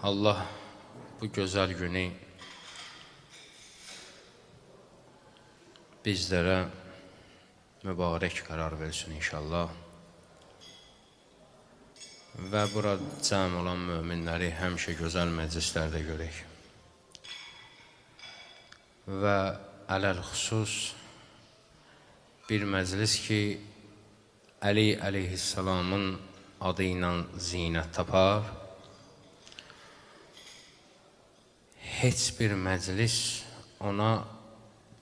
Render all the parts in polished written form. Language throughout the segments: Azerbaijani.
Allah bu gözəl günü bizlərə mübarək qərar versin inşallah. Və bura cəm olan möminləri həmişə gözəl məclislərdə görək. Və ələl-xüsus bir məclis ki, Əli əleyhissalamın adı ilə zinət tapar. Heç bir məclis ona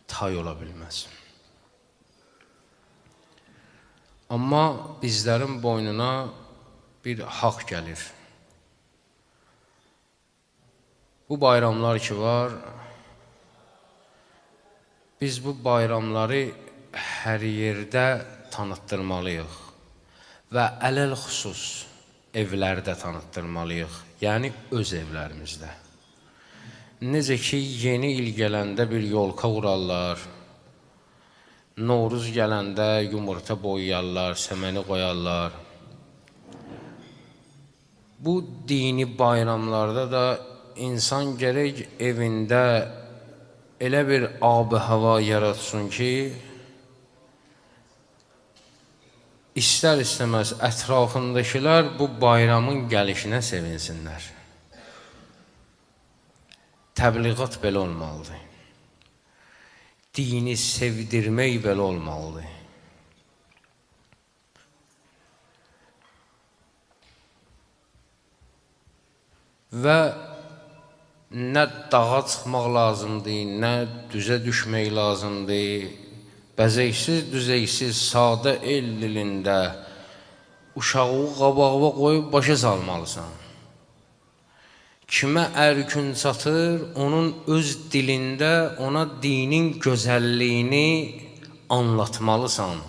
tay ola bilməz. Amma bizlərin boynuna bir haqq gəlir. Bu bayramlar ki var, biz bu bayramları hər yerdə tanıtdırmalıyıq və ələl-xüsus evlərdə tanıtdırmalıyıq, yəni öz evlərimizdə. Necə ki, yeni il gələndə bir yolka vurarlar, Novruz gələndə yumurta boyayarlar, səməni qoyarlar. Bu dini bayramlarda da insan gərək evində elə bir ab-ı hava yaratsın ki, İstər-istəməz ətrafındakılar bu bayramın gəlişinə sevinsinlər. Təbliğat belə olmalıdır. Dini sevdirmək belə olmalıdır. Və nə dağa çıxmaq lazımdır, nə düzə düşmək lazımdır. Bəzəksiz, düzəksiz, sadə el dilində uşağı qabağına qoyub başa salmalısan. Kimə ərkün çatır, onun öz dilində ona dinin gözəlliyini anlatmalısan.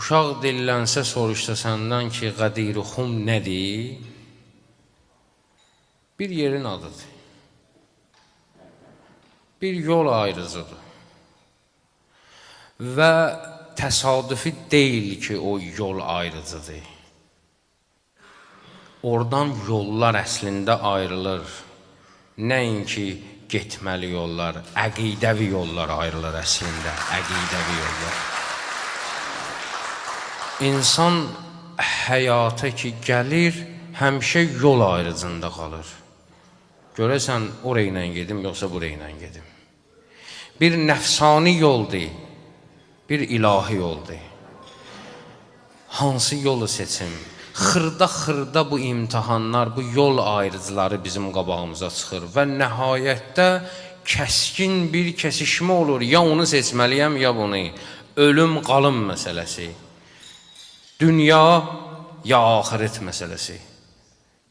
Uşaq dillənsə, soruşsa səndən ki, Qədir-i-Xum nədir? Bir yerin adıdır. Bir yol ayrıcıdır. Və təsadüfi deyil ki, o yol ayrıcıdır. Oradan yollar əslində ayrılır. Nəinki getməli yollar, əqidəvi yollar ayrılır əslində, əqidəvi yollar. İnsan həyata ki gəlir, həmişə yol ayrıcında qalır. Görəsən, oraya ilə gedim, yoxsa buraya ilə gedim. Bir nəfsani yoldur, bir ilahi yoldur. Hansı yolu seçim? Xırda-xırda bu imtihanlar, bu yol ayrıcıları bizim qabağımıza çıxır və nəhayətdə kəskin bir kəsişmə olur. Ya onu seçməliyəm, ya bunu. Ölüm, qalım məsələsi. Dünya, ya axirət məsələsi.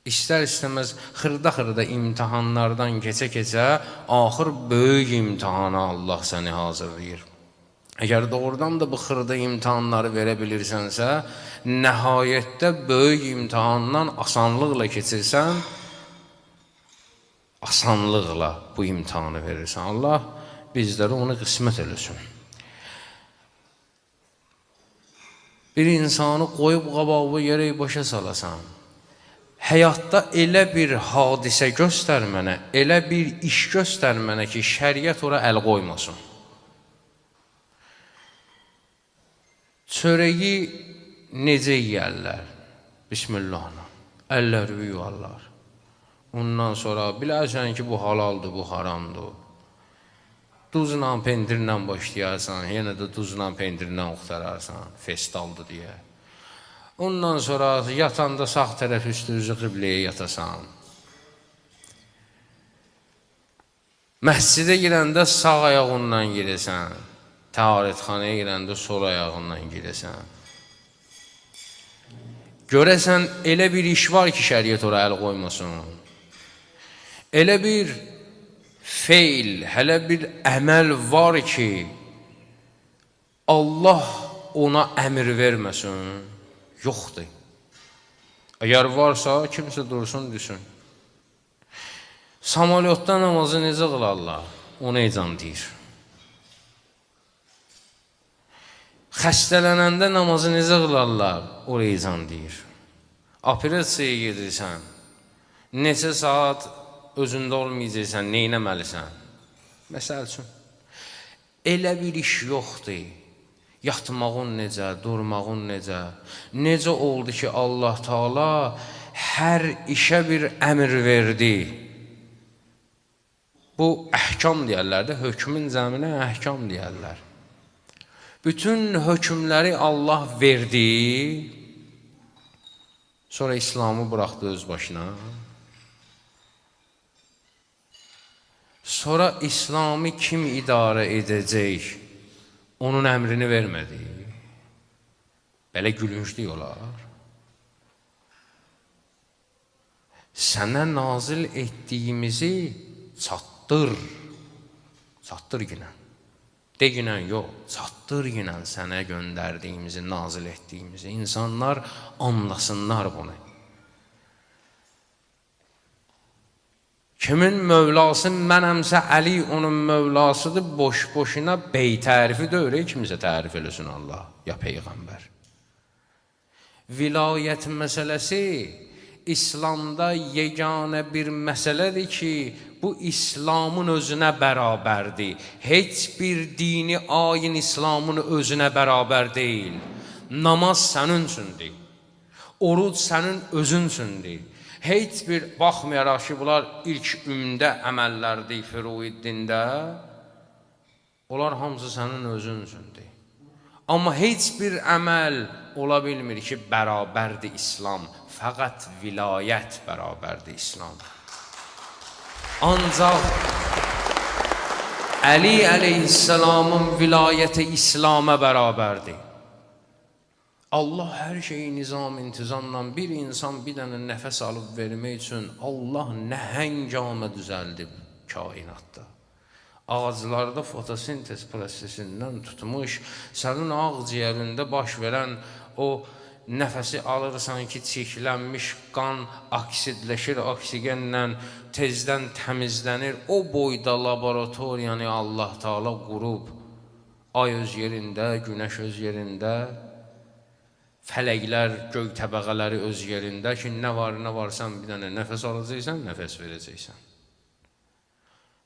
İstər-istəməz xırda-xırda imtihanlardan keçə-keçə axır böyük imtihana Allah səni hazırlayır. Əgər doğrudan da bu xırda imtihanları verə bilirsənsə, nəhayətdə böyük imtihandan asanlıqla keçirsən, asanlıqla bu imtihanı verirsən. Allah bizlərə onu qismət eləsin. Bir insanı qoyub qabağına yerək başa salasan, həyatda elə bir hadisə göstər mənə, elə bir iş göstər mənə ki, şəriət ora əl qoymasın. Çörəyi necə yeyərlər? Bismillahla. Əlləri yuvarlar. Ondan sonra bilərsən ki, bu halaldır, bu haramdır. Duzla, pendirlə başlayarsan, yenə də duzla, pendirlə uxtararsan, festaldır deyə. Ondan sonra yatanda sağ tərəf üstünüzü qibləyə yatasan. Məscidə girəndə sağ ayağından girəsən. Təharətxanaya girəndə sol ayağından girəsən. Görəsən, elə bir iş var ki, şəriət ora əl qoymasın. Elə bir feil, hələ bir əməl var ki, Allah ona əmr verməsin. Yoxdur. Əgər varsa, kimsə dursun, düşün. Samalyotda namazı necə qılarlar? O necən deyir? Xəstələnəndə namazı necə qılarlar? O reyzan deyir. operasiyaya gedirsən, neçə saat özündə olmayacaqsan, neynəməlisən? Məsəl üçün, elə bir iş yoxdur. Yatmağın necə, durmağın necə? Necə oldu ki, Allah Taala hər işə bir əmr verdi? Bu əhkam deyərlər də, hökmün cəminə əhkam deyərlər. Bütün hökmləri Allah verdi, sonra İslamı buraxdı öz başına. Sonra İslamı kim idarə edəcək? Onun əmrini vermədi. Belə gülünclük olar. Sənə nazil etdiyimizi çatdır. Çatdır ginən. De ginən yox, çatdır ginən sənə göndərdiyimizi, nazil etdiyimizi. İnsanlar anlasınlar bunu. Kimin Mövlası mənəmsə Əli onun Mövlasıdır, boş-boşuna bey tərifi deyil, kimsə tərif eləsin Allah, ya Peyğəmbər. Vilayət məsələsi İslamda yeganə bir məsələdir ki, bu İslamın özünə bərabərdir. Heç bir dini ayin İslamın özünə bərabər deyil. Namaz sənin üçündür. Oruc sənin özün üçündür. Heç bir, baxmayaraq ki, bunlar ilk ümdə əməllərdir, fürui dində, onlar hamısı sənin özün üçündür. Amma heç bir əməl ola bilmir ki, bərabərdir İslam. Fəqət vilayət bərabərdir İslam. Ancaq Əli əleyhissalamın vilayəti İslam'a bərabərdir. Allah hər şeyi nizam-intizamla, bir insan bir dənə nəfəs alıb vermək üçün Allah nəhəngama düzəldib kainatda. Ağaclarda fotosintez prosesindən tutmuş, sənin ağciyərində baş verən o nəfəsi alırsan ki, çirklənmiş qan oksidləşir, oksigenlə tezdən təmizlənir. O boyda laboratoriyanı Allah Taala qurub, ay öz yerində, günəş öz yerində, fələklər, göy təbəqələri öz yerində ki, nə varsan bir dənə nəfəs alacaqsan, nəfəs verəcəksən.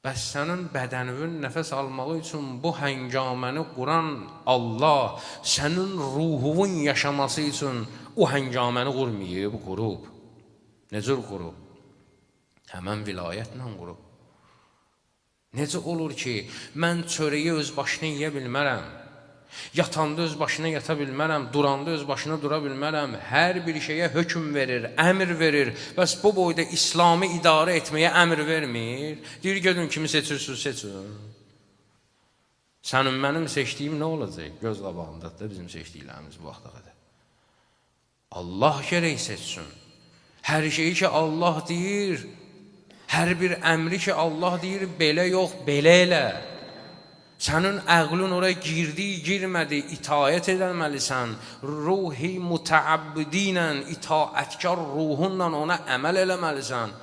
Bəs sənin bədəninin nəfəs almağı üçün bu həngaməni quran Allah, sənin ruhunun yaşaması üçün o həngaməni qurmayıb, qurub. Necə qurub? Həmən vilayətlə qurub. Necə olur ki, mən çörəyi öz başına yeyə bilmərəm, yatanda öz başına yata bilmərəm, duranda öz başına dura bilmərəm, hər bir şeyə hökm verir, əmr verir. Bəs bu boyda İslamı idarə etməyə əmr vermir. Deyir, gedin kimi seçirsiniz, seçin. Sənin mənim seçdiyim nə olacaq? Göz qabağındadır da bizim seçdiklərimiz bu vaxta qədər. Allah gərək seçsin. Hər şeyi ki Allah deyir, hər bir əmri ki Allah deyir, belə yox, belə elə. Sənin əqlin oraya girdi, girmədi, itaət edilməlisən. Ruhi mütəabbidinlə, itaətkar ruhunla ona əməl eləməlisən.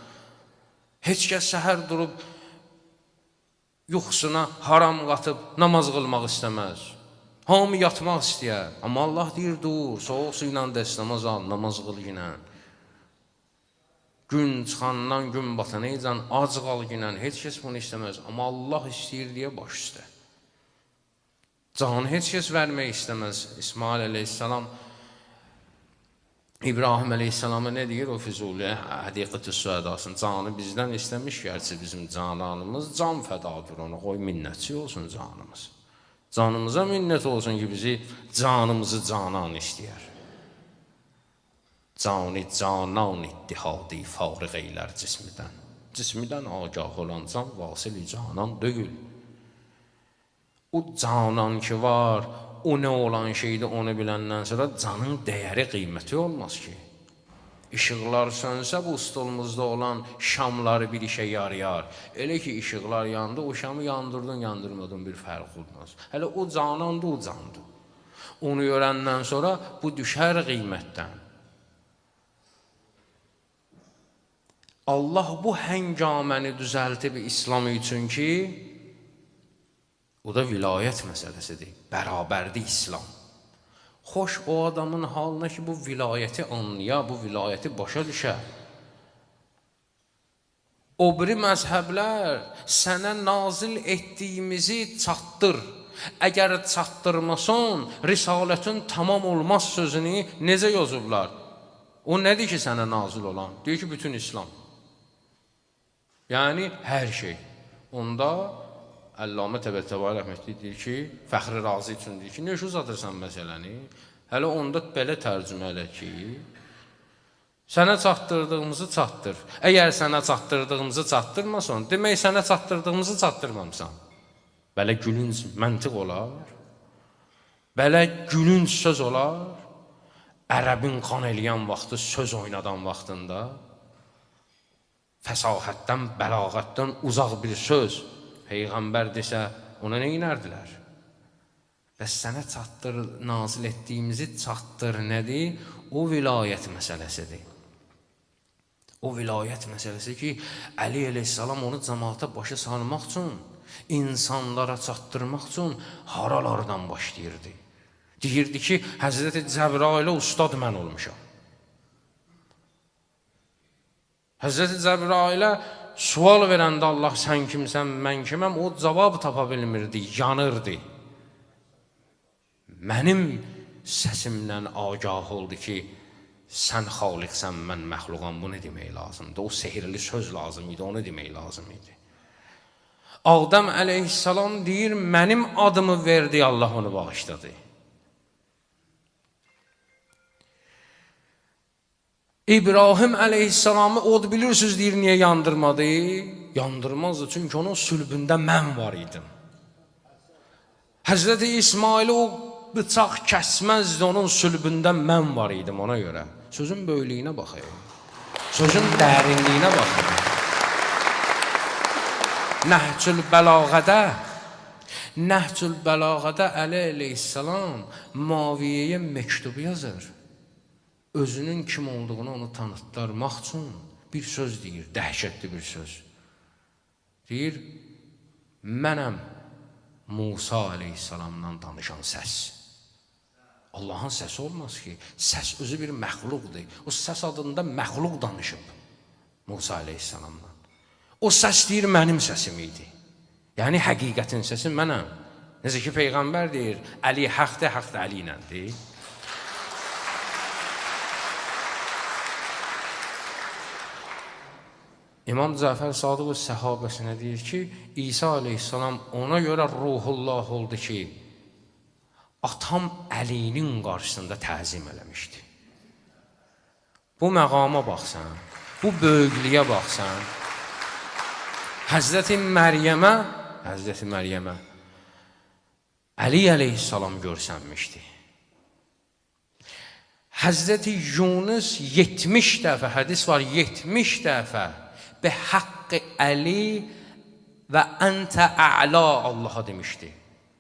Heç kəs səhər durub, yuxusuna haram qatıb, namaz qılmaq istəməz. Hamı yatmaq istəyər. Amma Allah deyir, dur, soğuk su ilə dəstəmaz al, namaz qıl yinə. Gün çıxandan gün batanaycan, ac qal yinə, heç kəs bunu istəməz. Amma Allah istəyir deyə baş üstə. Canı heç kəs vermək istəməz. İsmail əleyhissalam İbrahim əleyhissalama nə deyir? O Füzuliyə hədiqət-i süədasın canı bizdən istəmiş, gerçi bizim cananımız can fədadır ona, qoy minnətçi olsun canımız. Canımıza minnət olsun ki, bizi canımızı canan istəyər. Cani canan ittihadi fariq eylər cismidən. Cismidən agah olan can vasili canan deyil. O canan ki var, o nə olan şeydir, onu biləndən sonra canın dəyəri, qiyməti olmaz ki. İşıqlar sönsə bu stolumuzda olan şamları bir işə yarayar. Elə ki, işıqlar yandı, o şamı yandırdın, yandırmadın bir fərq olmaz. Hələ o canandı, o candı. Onu görəndən sonra bu düşər qiymətdən. Allah bu həngaməni düzəltib İslam üçün ki, o da vilayət məsələsidir, bərabərdir İslam. Xoş o adamın halına ki, bu vilayəti anlaya, bu vilayəti başa düşə. O biri məzhəblər sənə nazil etdiyimizi çatdır. Əgər çatdırmasan, risalətin tamam olmaz sözünü necə yazıblar? O nədir ki, sənə nazil olan? Deyir ki, bütün İslam. Yəni, hər şey. Onda Əllamə Təbəttəbai rəhmətli deyir ki, Fəxri Razi üçün deyir ki, nə iş uzatırsan məsələni? Hələ onda belə tərcümə elə ki, sənə çatdırdığımızı çatdır. Əgər sənə çatdırdığımızı çatdırmasan, demək sənə çatdırdığımızı çatdırmamısan. Belə gülünc məntiq olar, belə gülünc söz olar, ərəbin qan eləyən vaxtı, söz oynadan vaxtında, fəsahətdən, bəlağətdən uzaq bir söz, Peyğəmbər desə, ona nə inərdilər? Bəs sənə çatdır, nazil etdiyimizi çatdır nədir? O vilayət məsələsidir. O vilayət məsələsi ki, Əli əleyhissalam onu cəmaata başa salmaq üçün, insanlara çatdırmaq üçün haralardan başlayırdı. Deyirdi ki, Həzrəti Cəbrailə ustad mən olmuşam. Həzrəti Cəbrailə sual verəndə Allah sən kimsən, mən kiməm, o cavab tapa bilmirdi, yanırdı. Mənim səsimdən agah oldu ki, sən xaliqsən, mən məxluqam, bu nə demək lazımdır? O sehirli söz lazım idi, onu demək lazım idi. Adəm əleyhissalam deyir, mənim adımı verdi, Allah onu bağışladı. İbrahim əleyhissalamı od bilirsiniz deyir, niyə yandırmadı? Yandırmazdı, çünki onun sülbündə mən var idim. Həzrəti İsmail'i o bıçaq kəsməzdi, onun sülbündə mən var idim ona görə. Sözün böylüyünə baxayım, sözün dərinliyinə baxayım. Nəhcül Bəlağədə Əli əleyhissalam Muaviyyəyə məktubu yazır. Özünün kim olduğunu onu tanıtdırmaq üçün bir söz deyir, dəhşətli bir söz. Deyir, mənəm Musa əleyhissalamdan danışan səs. Allahın səsi olmaz ki, səs özü bir məxluqdur. O səs adında məxluq danışıb Musa əleyhissalamdan. O səs deyir, mənim səsim idi. Yəni, həqiqətin səsi mənəm. Necə ki, Peyğəmbər deyir, Əli haqdır, haqdır Əli iləndir. İmam Cəfər Sadıq səhabəsinə deyir ki, İsa əleyhissalam ona görə ruhullah oldu ki, atam Əlinin qarşısında təzim eləmişdi. Bu məqama baxsan, bu böyüklüyə baxsan, Həzrəti Məryəmə Əli əleyhissalam görsənmişdi. Həzrəti Yunus 70 dəfə, hədis var, 70 dəfə Bəhəqqi Əli və əntə ə'la Allaha demişdi.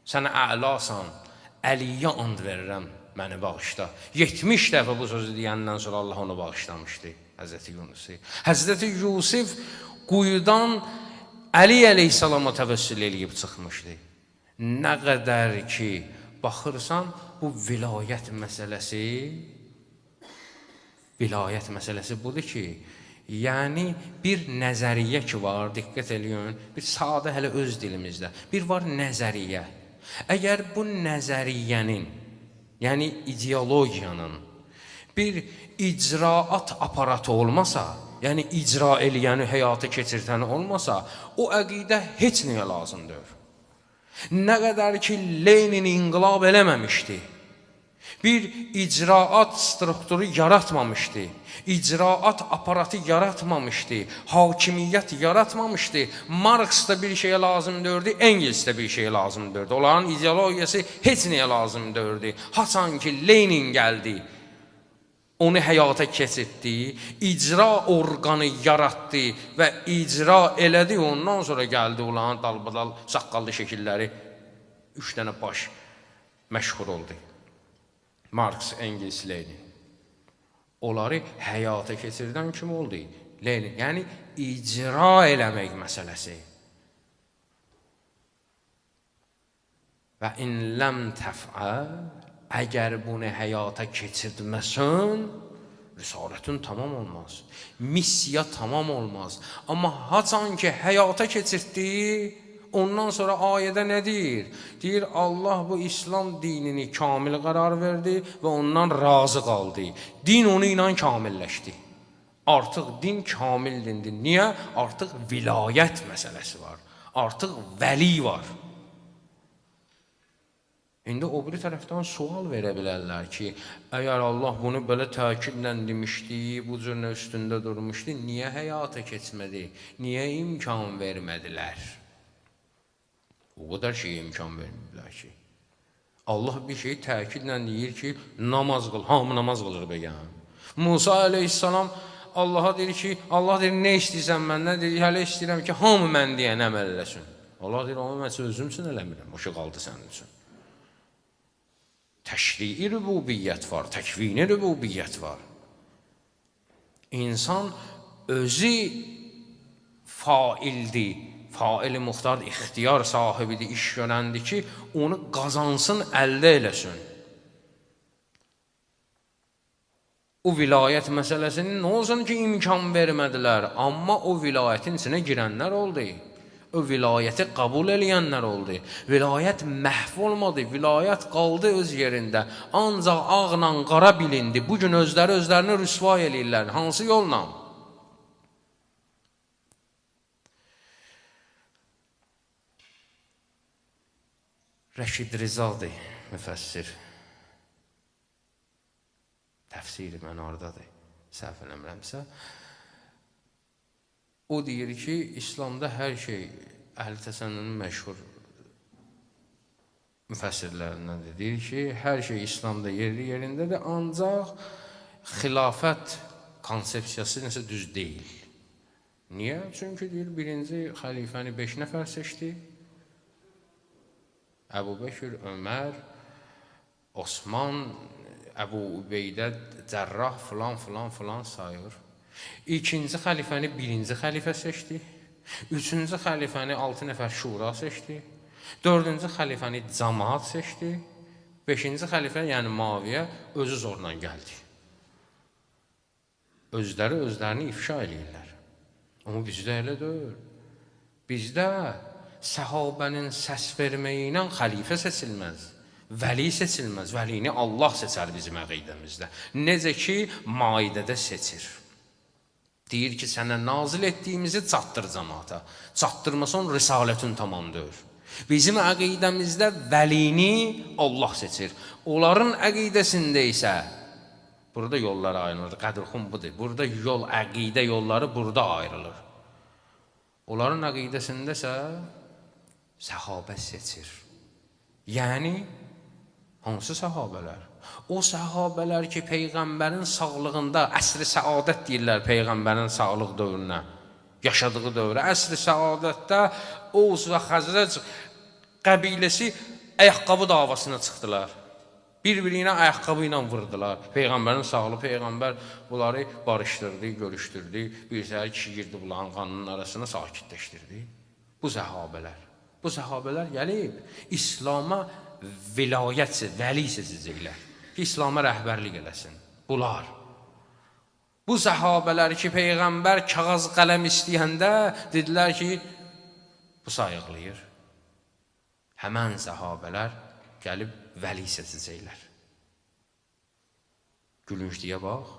Sən ə'lasan, Əliyə and verirəm, məni bağışla. 70 dəfə bu sözü deyəndən sonra Allah onu bağışlamışdı, Həzrəti Yunusi. Həzrəti Yusuf quyudan Əli əleyhissalama təvəssül eləyib çıxmışdı. Nə qədər ki, baxırsan, bu vilayət məsələsi budur ki, yəni bir nəzəriyyə ki var, diqqət eləyin, bir sadə hələ öz dilimizdə, bir var nəzəriyyə. Əgər bu nəzəriyyənin, yəni ideologiyanın bir icraat aparatı olmasa, yəni icra eləyəni, həyata keçirtəni olmasa, o əqidə heç nəyə lazımdır. Nə qədər ki, Lenin inqilab eləməmişdi, bir icraat strukturu yaratmamışdı, icraat aparatı yaratmamışdı, hakimiyyət yaratmamışdı, Marks da bir şeyə lazım dördü, Engels də bir şeyə lazım dördü. Onların ideologiyası heç nəyə lazım dördü. Haçan ki, Lenin gəldi, onu həyata keçirtdi, icra orqanı yaratdı və icra elədi, ondan sonra gəldi onların dalbadal saqqallı şəkilləri, 3 dənə baş məşhur oldu. Marks, Engels, Lenin. Onları həyata keçirdən kim oldu? Lenin. Yəni, icra eləmək məsələsi. Və in ləm təf'əl Əgər bunu həyata keçirtməsən, risalətün tamam olmaz. Missiya tamam olmaz. Amma haçan ki həyata keçirtdi, ondan sonra ayədə nə deyir? Deyir, Allah bu İslam dinini kamil qərar verdi və ondan razı qaldı. Din onu ilə kamilləşdi. Artıq din kamil dindir. Niyə? Artıq vilayət məsələsi var. Artıq vəli var. İndi o biri tərəfdən sual verə bilərlər ki, əgər Allah bunu belə təkidlə demişdi, bu cür üstündə durmuşdu, niyə həyata keçmədi? Niyə imkan vermədilər? O qədər şey imkan vermədilər ki. Allah bir şey təkidlə deyir ki, namaz qıl, hamı namaz qılır bəgən. Musa əleyhissalam Allaha deyir ki, Allah deyir, nə istəyirsən məndən? Deyir, hələ istəyirəm ki, hamı mən deyən əməl eləsin. Allah deyir, amma mən özüm üçün eləmirəm, o şey qaldı sənin üçün. Təşrii rübubiyyət var, təkvini rübubiyyət var. İnsan özü faildir, faili muxtar ixtiyar sahibidir, iş görəndir ki, onu qazansın, əldə eləsin. O vilayət məsələsinin nə olsun ki, imkan vermədilər, amma o vilayətin içinə girənlər oldu. O vilayəti qəbul eləyənlər oldu. Vilayət məhv olmadı, vilayət qaldı öz yerində. Ancaq ağla qara bilindi. Bugün özlərini rüsva eləyirlər. Hansı yolla? Rəşid Rizadır, müfəssir. Təfsiri mənardadır, səhv eləmirəmsə. O deyir ki, İslamda hər şey, Əhl-i Təsənnünün məşhur müfəssirlərindən də deyir ki, hər şey İslamda yerindədir, ancaq xilafət konsepsiyası nəsə düz deyil. Niyə? Çünki deyir, birinci xəlifəni 5 nəfər seçdi. Əbu Bəkir, Ömər, Osman, Əbu Ubeydə, Cərrah, filan sayır. İkinci xəlifəni birinci xəlifə seçdi. Üçüncü xəlifəni 6 nəfər şura seçdi. Dördüncü xəlifəni cəmaat seçdi. Beşinci xəlifə, yəni Muaviyə, özü zorla gəldi. Özlərini ifşa eləyirlər. Amma bizdə elə deyil. Bizdə səhabənin səs verməyi ilə xəlifə seçilməz. Vəli seçilməz. Vəlini Allah seçər bizim əqidəmizdə. Necə ki, Maidədə seçir. Deyir ki, sənə nazil etdiyimizi çatdır cəmaata. Çatdırmasan risalətün tamamdır. Bizim əqidəmizdə vəlini Allah seçir. Onların əqidəsində isə, burada yollar ayrılır, qədrxum budur. Burada yol, əqidə yolları burada ayrılır. Onların əqidəsində isə səhabə seçir. Yəni, hansı səhabələr? O səhabələr ki, Peyğəmbərin sağlığında, əsr-i səadət deyirlər Peyğəmbərin sağlıq dövrünə, yaşadığı dövrə. Əsr-i səadətdə Oğuz və Xəzrəc qəbiləsi ayaqqabı davasına çıxdılar. Bir-birinə ayaqqabı ilə vurdular. Peyğəmbərin sağlığı, Peyğəmbər bunları barışdırdı, görüşdürdü. Bir səhər kişi girdi bunların qanının arasına, sakitləşdirdi. Bu səhabələr gəlib İslama vilayət, vəli seçəcəklər ki, İslama rəhbərlik eləsin. Bunlar. Bu səhabələr ki, Peyğəmbər kağız qələm istəyəndə dedilər ki, bu sayıqlayır. Həmən səhabələr gəlib vəli seçəcəklər. Gülünclüyə bax,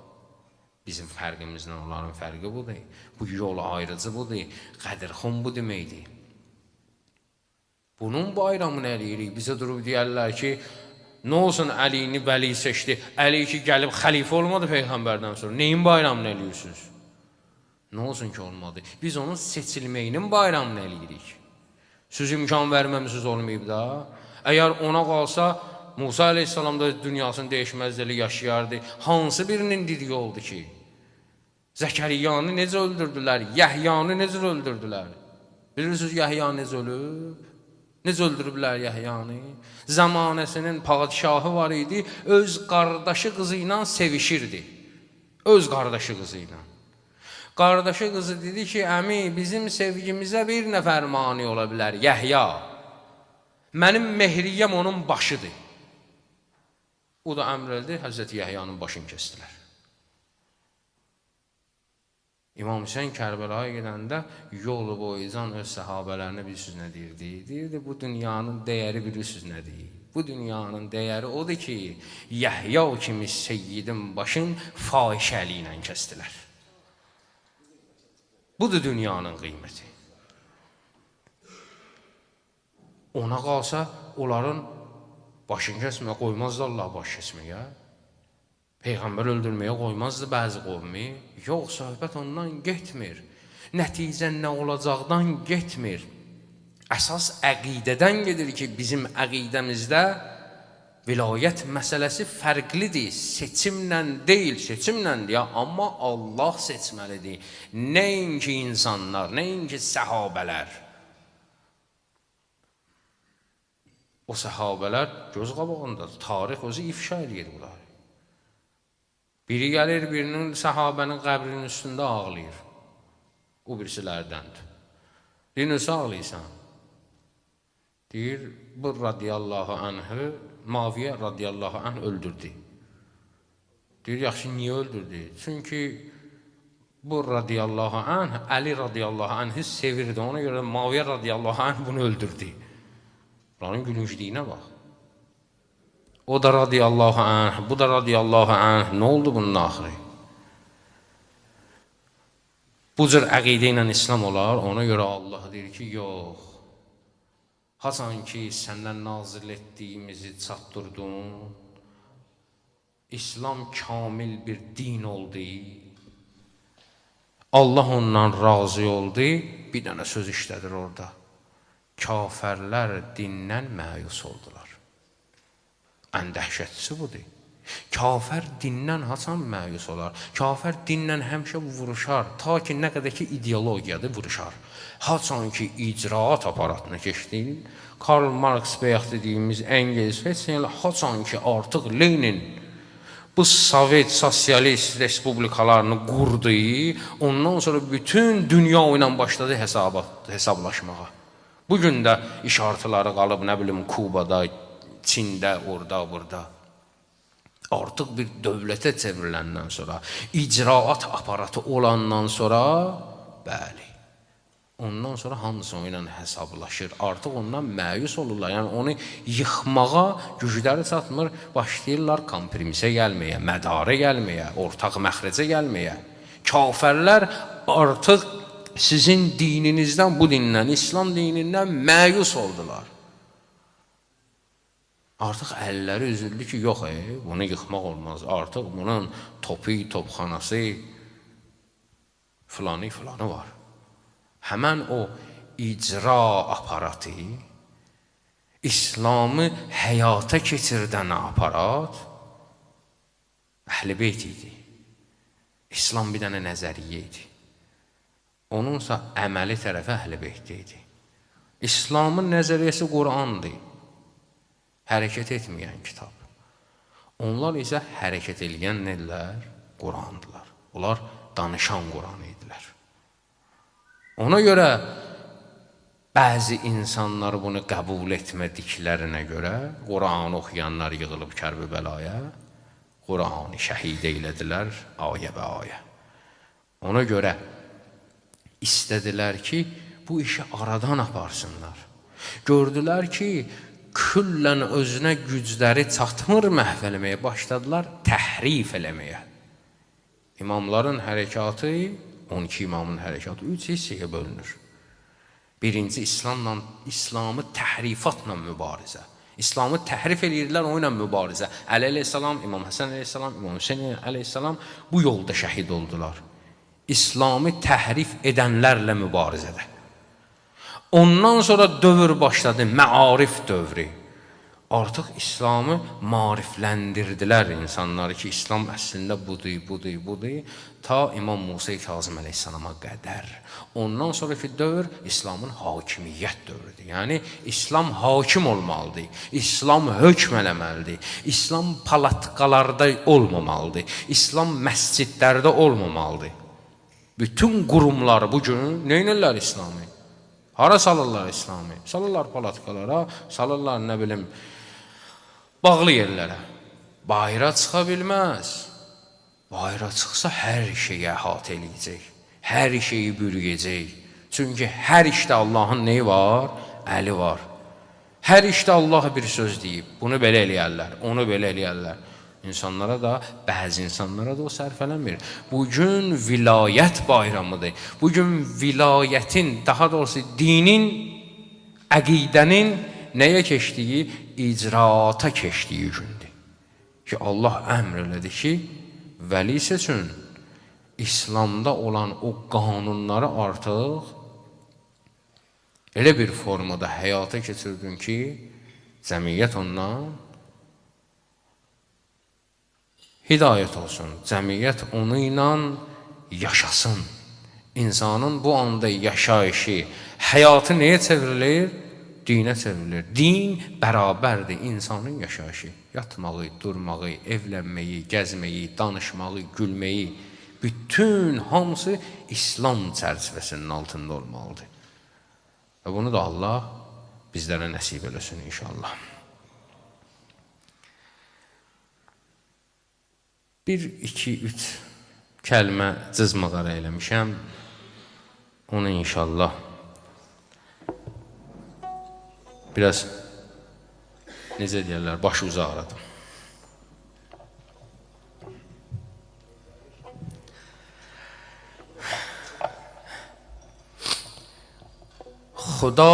bizim fərqimizlə onların fərqi budur. Bu yol ayrıcı budur, qədirxum bu deməkdir. Bunun bayramını eləyirik. Bizə durub deyərlər ki, nə olsun Əlini vəli seçdi, Əli ki, gəlib xəlifə olmadı Peyğəmbərdən sonra. Neyin bayramını eləyirsiniz? Nə olsun ki, olmadı? Biz onun seçilməyinin bayramını eləyirik. Siz imkan verməmisiniz olmayıb da. Əgər ona qalsa, Musa əleyhissalam da dünyasını dəyişməzliyi yaşayardı. Hansı birinin dediyi oldu ki? Zəkəriyanı necə öldürdülər? Yəhyanı necə öldürdülər? Bilirsiniz, Yəhya necə ölüb? Necə öldürüblər Yəhyanı? Zamanəsinin padişahı var idi, öz qardaşı qızı ilə sevişirdi. Öz qardaşı qızı ilə. Qardaşı qızı dedi ki, əmi, bizim sevgimizə bir nəfər mani ola bilər, Yəhya. Mənim mehriyyəm onun başıdır. O da əmr elədi, Həzrəti Yəhyanın başını kəsdilər. İmam Hüseyin Kərbəlaya gedəndə yolu boyuncan öz səhabələrinə bilirsiniz nə deyirdi? Deyirdi, bu dünyanın dəyəri bilirsiniz nədir? Bu dünyanın dəyəri odur ki, Yəhya kimi seyyidin başın fahişəli ilə kəsdilər. Budur dünyanın qiyməti. Ona qalsa, onların başını kəsməyə qoymazdı Allah baş kəsməyə. Peyğəmbər öldürməyə qoymazdı bəzi qovmi. Yox, söhbət ondan getmir. Nəticə nə olacaqdan getmir. Əsas əqidədən gedir ki, bizim əqidəmizdə vilayət məsələsi fərqlidir. Seçimlə deyil, seçimləndir ya, amma Allah seçməlidir. Nəinki insanlar, nəinki səhabələr. O səhabələr göz qabağındadır. Tarix özü ifşa edir bunlar. Biri gəlir, birinin səhabənin qəbrinin üstündə ağlayır. O birisilərdəndir. Deyir, nəsə ağlayırsan? Deyir, bu radiyallahu anhı, Muaviyə radiyallahu anh öldürdü. Deyir, yaxşı, niyə öldürdü? Çünki bu radiyallahu anh, Əli radiyallahu anhı sevirdi. Ona görə Muaviyə radiyallahu anh bunu öldürdü. Bunların gülüncliyinə bax. O da radiyallahu anh, bu da radiyallahu anh. Nə oldu bunun axırı? Bu cür əqidə ilə İslam olar. Ona görə Allah deyir ki, yox. Haçan ki, səndən nazil etdiyimizi çatdırdın. İslam kamil bir din oldu. Allah ondan razı oldu. Bir dənə söz işlədir orada. Kafirlər dindən məyus oldular. Ən dəhşətlisi budur. Kafir dindən haçan məyus olar? Kafir dindən həmişə vuruşar. Ta ki, nə qədər ki, ideologiyadır, vuruşar. Haçan ki, icraat aparatına keçdi. Karl Marx bəyək dediyimiz Engels, haçan ki, artıq Lenin bu Sovet sosialist respublikalarını qurdu, ondan sonra bütün dünya ilə başladı hesablaşmağa. Bugün də işartıları qalıb, nə bilim, Kubada, Çində, orada, burada. Artıq bir dövlətə çevriləndən sonra, icraat aparatı olandan sonra, bəli, ondan sonra hamısı ilə hesablaşır. Artıq ondan məyus olurlar. Yəni, onu yıxmağa gücləri çatmır, başlayırlar kompromisə gəlməyə, mədarə gəlməyə, ortaq məxrəcə gəlməyə. Kafirlər artıq sizin dininizdən, bu dindən, İslam dinindən məyus oldular. Artıq əlləri üzüldü ki, yox, bunu yıxmaq olmaz. Artıq bunun topu, topxanası, filanı var. Həmən o icra aparatı, İslamı həyata keçirdən aparat Əhl-i Beyt idi. İslam bir dənə nəzəriyyə idi. Onunsa əməli tərəfi Əhl-i Beytdə idi. İslamın nəzəriyyəsi Qurandır. Hərəkət etməyən kitab. Onlar isə hərəkət edən nələr? Qurandılar. Onlar danışan Quran idilər. Ona görə bəzi insanlar bunu qəbul etmədiklərinə görə Quranı oxuyanlar yığılıb Kərbəlaya, Quranı şəhid eylədilər ayə bə ayə. Ona görə istədilər ki, bu işi aradan aparsınlar. Gördülər ki, küllən özünə gücləri çatmır məhv eləməyə, başladılar təhrif eləməyə. İmamların hərəkatı, 12 imamın hərəkatı 3 hissəyə bölünür. Birinci, İslamı təhrifatla mübarizə. İslamı təhrif edirlər, o ilə mübarizə. Əli əleyhissalam, İmam Həsən əleyhissalam, İmam Hüseyin əleyhissalam bu yolda şəhid oldular. İslamı təhrif edənlərlə mübarizədə. Ondan sonra dövr başladı, məarif dövrü. Artıq İslamı marifləndirdilər insanları ki, İslam əslində budur, ta İmam Musa Kazım əleyhissalama qədər. Ondan sonraki dövr İslamın hakimiyyət dövrüdür. Yəni, İslam hakim olmalıdır, İslam hökm eləməlidir, İslam palatqalarda olmamalıdır, İslam məscidlərdə olmamalıdır. Bütün qurumlar bugün neynirlər İslamı? Hara salırlar İslamı? Salırlar palatkalara, salırlar nə bilim, bağlı yerlərə. bayıra çıxa bilməz. Bayıra çıxsa hər şeyi əhatə eləyəcək, hər şeyi bürüyəcək. Çünki hər işdə Allahın neyi var? Əli var. Hər işdə Allah bir söz deyib, bunu belə eləyərlər, onu belə eləyərlər. İnsanlara da, bəzi insanlara da o sərfələnmir. Bugün vilayət bayramıdır. Bugün vilayətin, daha doğrusu dinin, əqidənin nəyə keçdiyi? İcraata keçdiyi gündür. Ki Allah əmr elədi ki, vəli seçin, İslamda olan o qanunları artıq elə bir formada həyata keçirdin ki, cəmiyyət ondan hidayət olsun, cəmiyyət onu ilə yaşasın. İnsanın bu anda yaşayışı, həyatı nəyə çevrilir? Dinə çevrilir. Din bərabərdir insanın yaşayışı. Yatmağı, durmağı, evlənməyi, gəzməyi, danışmağı, gülməyi, bütün hamısı İslam çərçivəsinin altında olmalıdır. Və bunu da Allah bizlərə nəsib eləsin inşallah. Bir, iki, üç kəlmə cızmaqara eləmişəm. Onu inşallah biraz, necə deyərlər, başı uzaq aradım. Xuda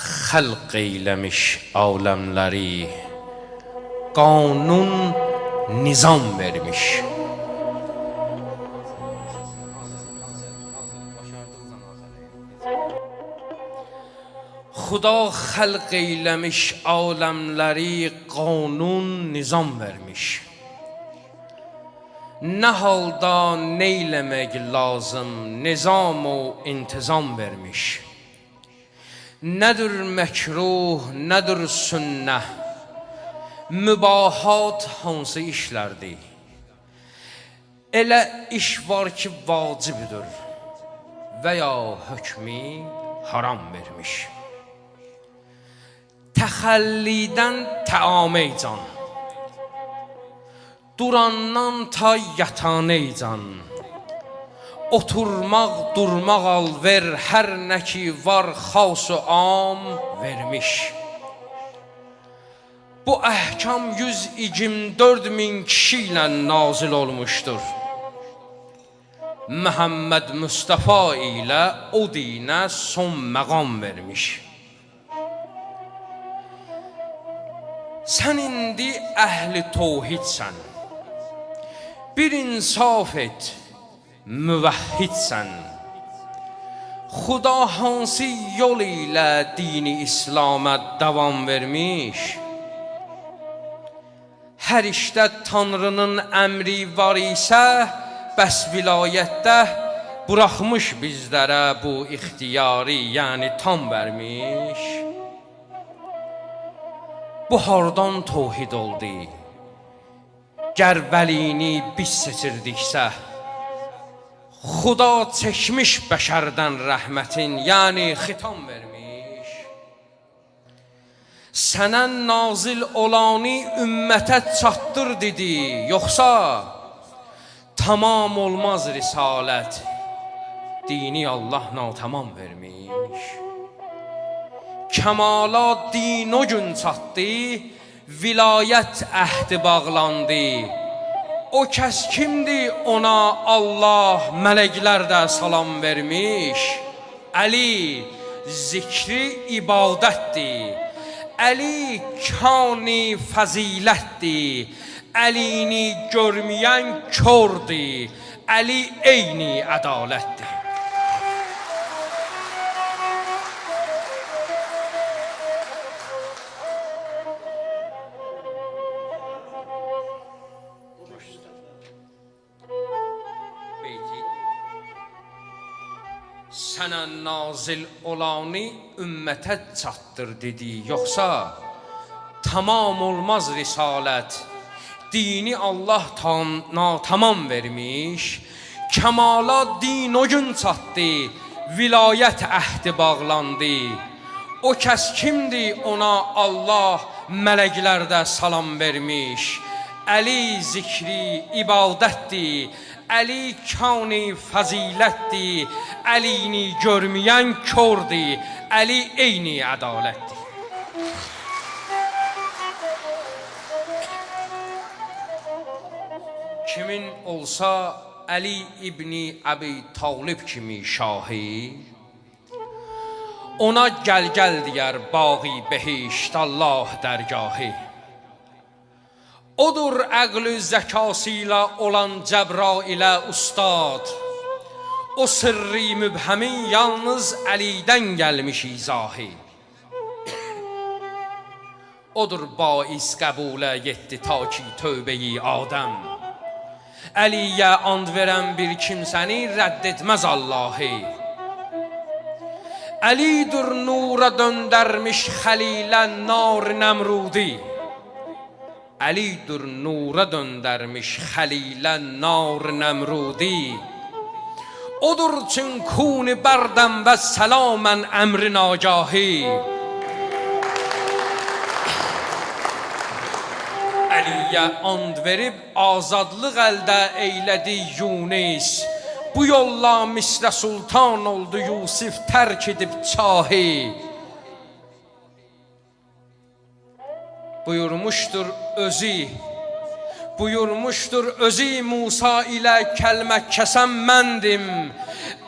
xəlq eyləmiş aləmləri, qanun nizam vermiş. Xuda xəlq eyləmiş aləmləri, qanun nizam vermiş. Nə halda neyləmək lazım, nizam o intizam vermiş. Nədir məkruh, nədir sünnə, mübahat hansı işlərdir? Elə iş var ki, vacibdir və ya hökmü haram vermiş. Təxəllidən təameycan, durandan ta yataneycan, oturmaq, durmaq alver, hər nə ki var xas-ı am vermiş. Bu əhkam 124 min kişi ilə nazil olmuşdur. Məhəmməd Mustafa ilə o dinə son məqam vermiş. Sən indi əhli təvhidsən, bir insaf et, müvəhhidsən. Xuda hansı yol ilə dini İslam'a davam vermiş? Hər işdə Tanrının əmri var isə, bəs vilayətdə buraxmış bizlərə bu ixtiyarı, yəni tam vermiş. Bu hardan təvhid oldu? Gər vəlini biz seçirdiksə, Xuda çəkmiş bəşərdən rəhmətin, yəni xitam vermiş. Sənə nazil olanı ümmətə çatdır dedi, yoxsa tamam olmaz risalət, dini Allah natamam vermiş. Kəmalat din o gün çatdı, vilayət əhdi bağlandı. O kəs kimdir, ona Allah mələklər də salam vermiş. Əli zikri ibadətdir, Əli kani fəzilətdir, Əlini görməyən kördür, Əli eyni ədalətdir. Sənə nazil olanı ümmətə çatdır dedi, yoxsa tamam olmaz risalət, dini Allah tamam vermiş. Kəmalat din o gün çatdı, vilayət əhdi bağlandı. O kəs kimdir, ona Allah mələklər də salam vermiş. Əli zikri ibadətdir, Əli kani fəzilətdir, Əlini görməyən kördür, Əli eyni ədalətdir. Kimin olsa Əli İbni Əbi Talib kimi şahi, ona gəl deyər bağı behişt Allah dərgahı. Odur əql-ü zəkası ilə olan Cəbrailə ustad, o sırrı mübhəmin yalnız Əlidən gəlmiş izahı. Odur bais qəbulə yetdi ta ki tövbəyi Adəm, Əliyə and verən bir kimsəni rədd etməz Allahı. Əlidir nura döndərmiş xəlilə nar Nəmrudi, Əlidir nura döndərmiş xəlilə nar Nəmrudi. Odur çün kuni bərdəm və səlamən əmri nagahi. Əliyə and verib azadlıq əldə eylədi Yunus, bu yolla mislə sultan oldu Yusif tərk edib çahi. Buyurmuşdur özü Musa ilə kəlmə kəsən məndim.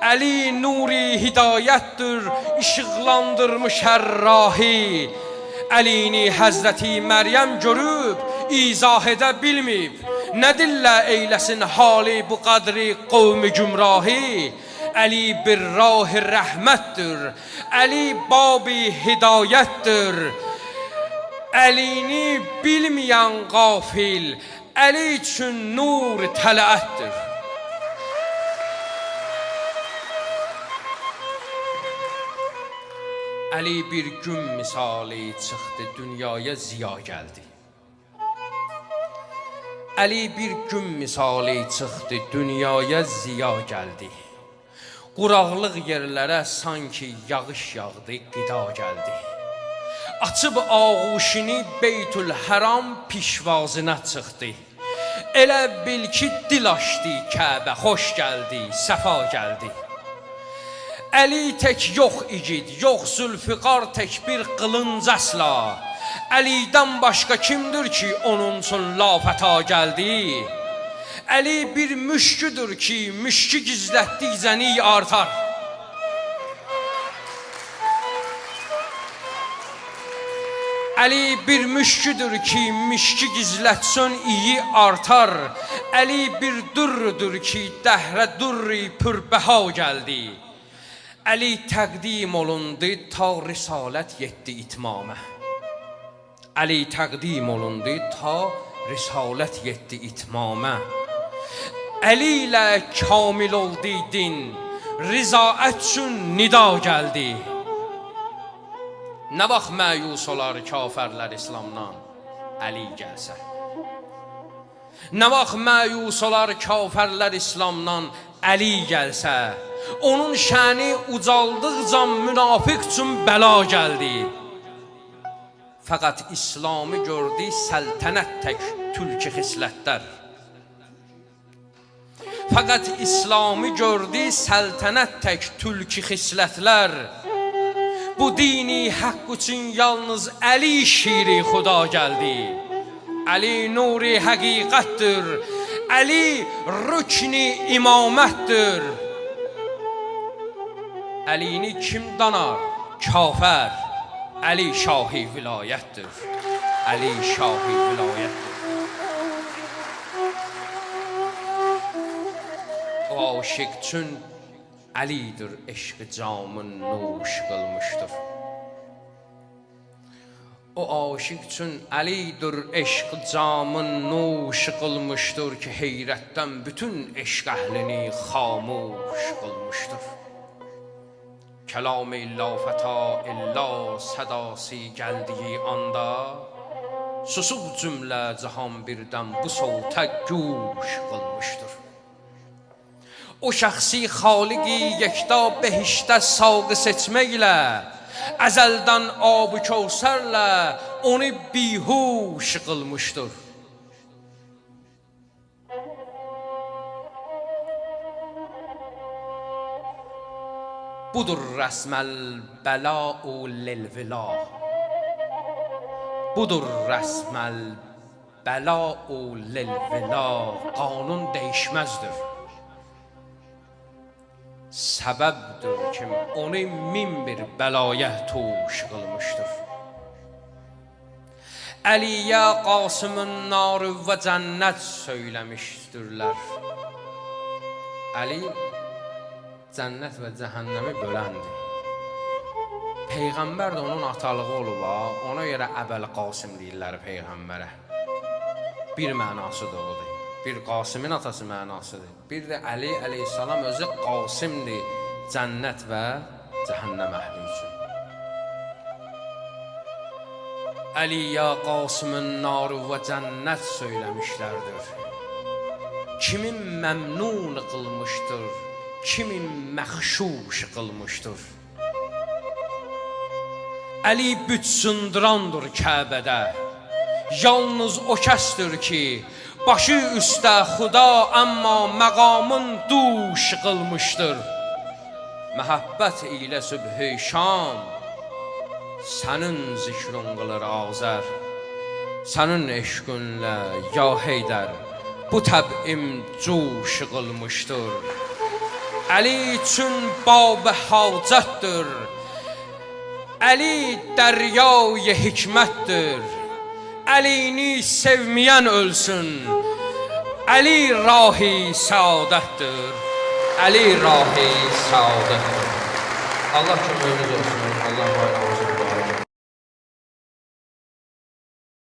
Əli nuri hidayətdir, işıqlandırmış hər rahi. Əlini Həzrəti Məryəm görüb izah edə bilmib, nə dillə eyləsin hali bu qədri qovmi gümrahi. Əli bir rah-ı rəhmətdir, Əli babi hidayətdir. Əlini bilməyən qafil, Əli üçün nur tələətdir. Əli bir gün misali çıxdı, dünyaya ziya gəldi. Əli bir gün misali çıxdı, dünyaya ziya gəldi. Quraqlıq yerlərə sanki yağış yağdı, qida gəldi. Açıb ağuşini Beytül Həram pişvazına çıxdı. Elə bil ki dil açdı Kəbə, xoş gəldi, səfa gəldi. Əli tək yox igid, yox Zülfiqar tək bir qılınc əsla. Əlidən başqa kimdir ki onun üçün lafəta gəldi? Əli bir müşküdür ki müşkü gizlətdikcə artar. Əli bir müşküdür ki müşkü gizlətsən iyi artar. Əli bir durrudur ki dəhrə durri pürbəha gəldi. Əli təqdim olundu ta risalət yetdi itmamə. Əli təqdim olundu ta risalət yetdi itmamə. Əli ilə kamil oldu din, rizaət üçün nida gəldi. Nə vaxt məyus olar kafərlər İslamdan, Əli gəlsə. Nə vaxt məyus olar kafərlər İslamdan, Əli gəlsə. Onun şəni ucaldıqca münafiq üçün bəla gəldi. Fəqət İslamı gördü səltənət tək tülki xislətlər. Fəqət İslamı gördü səltənət tək tülki xislətlər. Bu dini haqq üçün yalnız Əli şiri xuda gəldi. Əli nuri həqiqətdir, Əli rükni imamətdir. Əlini kim danar? Kafər. Əli şahi vilayətdir. Əli şahi vilayətdir. O aşiq üçün Əlidir eşq camın nuş qılmışdır. O aşiq üçün Əlidir eşq camın nuş qılmışdır ki heyrətdən bütün eşq əhlini xamuş qılmışdır. Kəlam-ı lafəta illa sədası gəldiyi anda susub cümlə cahan birdən bu savta güş qılmışdır. O şəxsi xaliqi yekda behiştə savqı seçməklə, əzəldən ab-ı kəvsərlə onu bihuş qılmışdır. budur rəsməl bəla'u lilvila. Budur rəsməl bəla'u lilvila. Qanun dəyişməzdir. Səbəbdir ki, onu min bir bəlaya tuş qılmışdır. Əliyə Qasımın narı və cənnət söyləmişdirlər. Əli cənnət və cəhənnəmi böləndir. Peyğəmbər də onun atalığı olub, ona görə Əbəl Qasım deyirlər Peyğəmbərə. Bir mənası da odur. Bir Qasımın atası mənasıdır. Bir də Əli əleyhissalam özü Qasımdır cənnət və cəhənnəm əhli üçün. Əliyə Qasımın narı və cənnət söyləmişlərdir. Kimin məmnun qılmışdır, kimin məxşuş qılmışdır. Əli büt sındırandır Kəbədə. Yalnız o kəsdir ki, başı üstə xuda, amma məqamın duş qılmışdır. Məhəbbət ilə sübh-i şam, sənin zikrun qılır Azər. Sənin eşqünlə ya Heydər, bu təbim cuş qılmışdır. Əli üçün bab-ı hacətdir, Əli dəryay hikmətdir. Əlini sevməyən ölsün, Əli rahi saadətdir. Əli rahi saadətdir. Allah köməyiniz olsun.